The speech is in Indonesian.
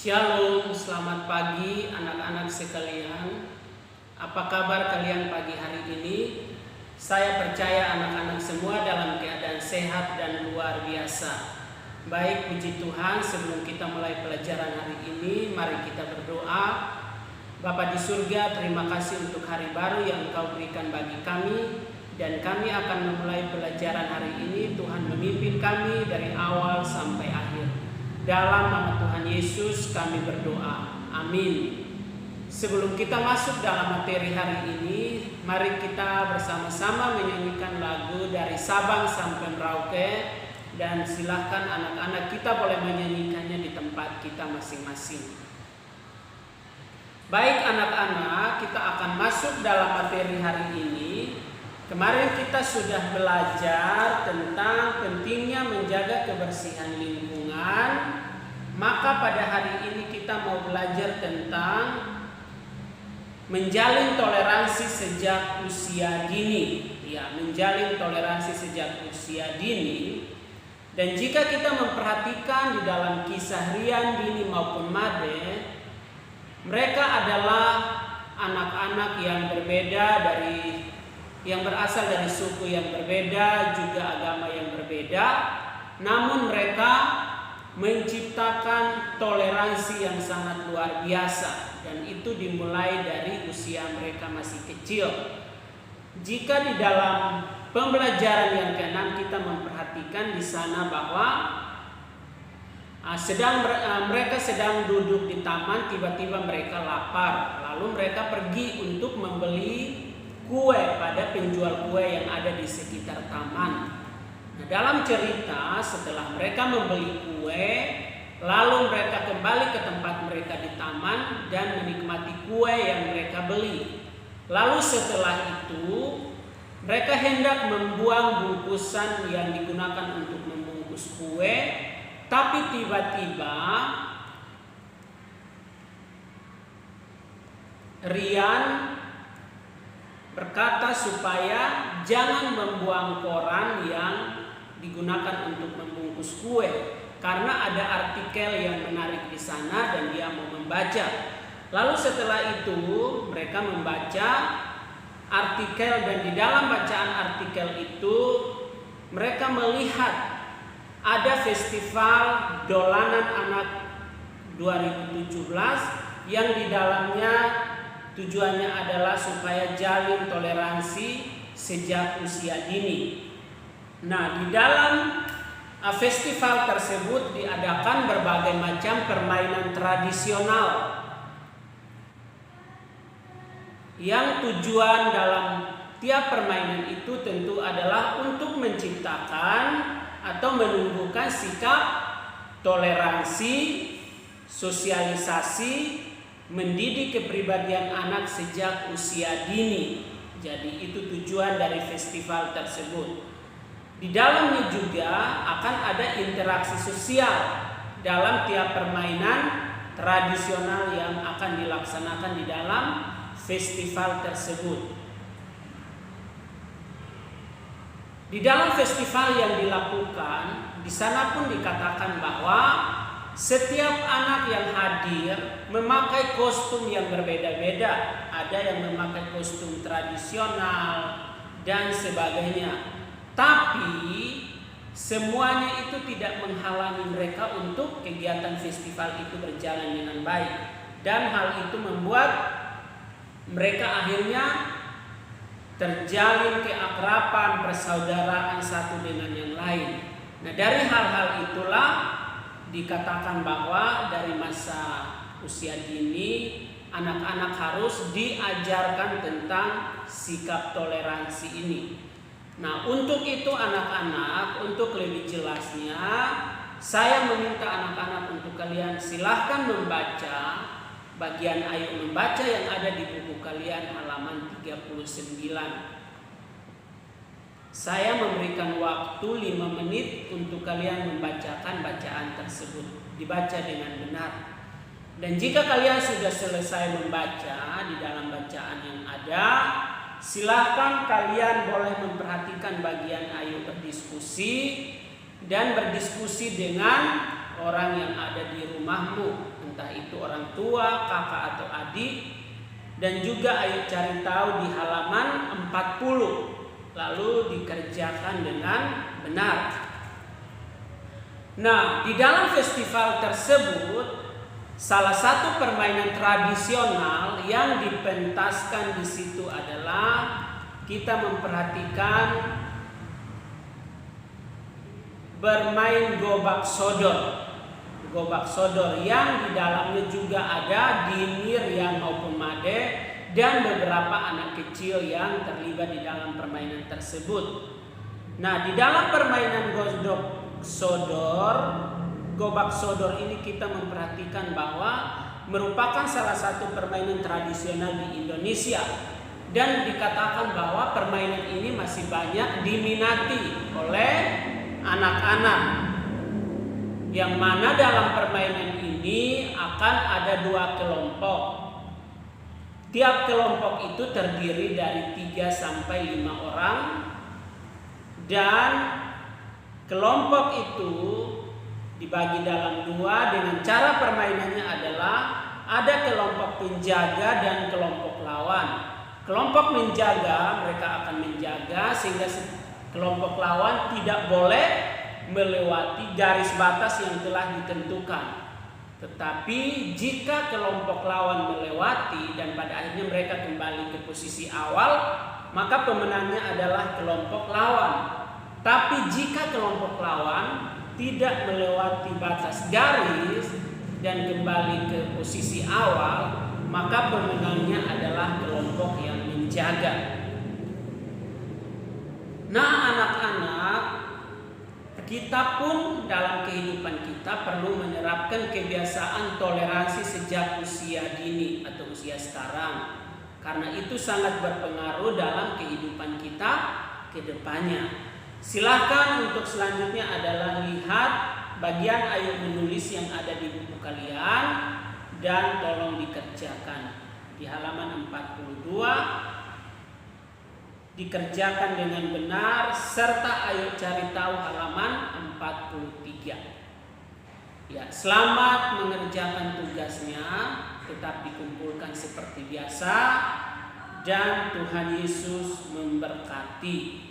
Shalom, selamat pagi anak-anak sekalian. Apa kabar kalian pagi hari ini? Saya percaya anak-anak semua dalam keadaan sehat dan luar biasa. Baik, puji Tuhan, sebelum kita mulai pelajaran hari ini, mari kita berdoa. Bapa di surga, terima kasih untuk hari baru yang Engkau berikan bagi kami. Dan kami akan memulai pelajaran hari ini. Tuhan memimpin kami dari awal sampai akhir. Dalam nama Tuhan Yesus kami berdoa. Amin. Sebelum kita masuk dalam materi hari ini, mari kita bersama-sama menyanyikan lagu dari Sabang sampai Merauke. Dan silahkan anak-anak kita boleh menyanyikannya di tempat kita masing-masing. Baik anak-anak, kita akan masuk dalam materi hari ini. Kemarin kita sudah belajar tentang pentingnya menjaga kebersihan lingkungan. Maka pada hari ini kita mau belajar tentang menjalin toleransi sejak usia dini. Ya, menjalin toleransi sejak usia dini. Dan jika kita memperhatikan di dalam kisah Rian, Dini maupun Made, mereka adalah anak-anak yang berbeda yang berasal dari suku yang berbeda, juga agama yang berbeda. Namun mereka menciptakan toleransi yang sangat luar biasa, dan itu dimulai dari usia mereka masih kecil. Jika di dalam pembelajaran yang ke-6 kita memperhatikan di sana bahwa mereka sedang duduk di taman, tiba-tiba mereka lapar, lalu mereka pergi untuk membeli kue pada penjual kue yang ada di sekitar taman. Nah, dalam cerita setelah mereka membeli kue, lalu mereka kembali ke tempat mereka di taman dan menikmati kue yang mereka beli. Lalu setelah itu mereka hendak membuang bungkusan yang digunakan untuk membungkus kue, tapi tiba-tiba Rian berkata supaya jangan membuang koran yang digunakan untuk membungkus kue, karena ada artikel yang menarik di sana dan dia mau membaca. Lalu setelah itu mereka membaca artikel, dan di dalam bacaan artikel itu mereka melihat ada festival dolanan anak 2017 yang di dalamnya tujuannya adalah supaya jalin toleransi sejak usia dini. Nah, di dalam festival tersebut diadakan berbagai macam permainan tradisional yang tujuan dalam tiap permainan itu tentu adalah untuk menciptakan atau menumbuhkan sikap toleransi, sosialisasi, mendidik kepribadian anak sejak usia dini. Jadi itu tujuan dari festival tersebut. Di dalamnya juga akan ada interaksi sosial dalam tiap permainan tradisional yang akan dilaksanakan di dalam festival tersebut. Di dalam festival yang dilakukan, di sana pun dikatakan bahwa setiap anak yang hadir memakai kostum yang berbeda-beda. Ada yang memakai kostum tradisional dan sebagainya. Tapi semuanya itu tidak menghalangi mereka untuk kegiatan festival itu berjalan dengan baik. Dan hal itu membuat mereka akhirnya terjalin keakraban, persaudaraan satu dengan yang lain. Nah, dari hal-hal itulah dikatakan bahwa dari masa usia dini anak-anak harus diajarkan tentang sikap toleransi ini. Nah, untuk itu anak-anak, untuk lebih jelasnya saya meminta anak-anak untuk kalian silahkan membaca bagian Ayo Membaca yang ada di buku kalian halaman 39. Saya memberikan waktu 5 menit untuk kalian membacakan bacaan tersebut. Dibaca dengan benar. Dan jika kalian sudah selesai membaca di dalam bacaan yang ada, silahkan kalian boleh memperhatikan bagian Ayo Berdiskusi dan berdiskusi dengan orang yang ada di rumahmu. entah itu orang tua, kakak atau adik. Dan juga ayo cari tahu di halaman 40, lalu dikerjakan dengan benar. Nah, di dalam festival tersebut salah satu permainan tradisional yang dipentaskan di situ adalah kita memperhatikan bermain gobak sodor. Gobak sodor yang di dalamnya juga ada dinir yang maupun made dan beberapa anak kecil yang terlibat di dalam permainan tersebut. Nah, di dalam permainan gobak sodor ini kita memperhatikan bahwa merupakan salah satu permainan tradisional di Indonesia dan dikatakan bahwa permainan ini masih banyak diminati oleh anak-anak. Yang mana dalam permainan ini akan ada 2 kelompok. Tiap kelompok itu terdiri dari 3 sampai 5 orang. Dan kelompok itu dibagi dalam 2 dengan cara permainannya adalah ada kelompok penjaga dan kelompok lawan. Kelompok menjaga, mereka akan menjaga sehingga kelompok lawan tidak boleh melewati garis batas yang telah ditentukan. Tetapi jika kelompok lawan melewati dan pada akhirnya mereka kembali ke posisi awal, maka pemenangnya adalah kelompok lawan. Tapi jika kelompok lawan tidak melewati batas garis dan kembali ke posisi awal, maka pemenangnya adalah kelompok yang menjaga. Nah, anak-anak, kita pun dalam kehidupan kita perlu menerapkan kebiasaan toleransi sejak usia dini atau usia sekarang. Karena itu sangat berpengaruh dalam kehidupan kita ke depannya. Silakan untuk selanjutnya adalah lihat bagian ayo menulis yang ada di buku kalian dan tolong dikerjakan. Di halaman 42 dikerjakan dengan benar serta ayo cari tahu halaman 43. Ya, selamat mengerjakan tugasnya, tetap dikumpulkan seperti biasa dan Tuhan Yesus memberkati.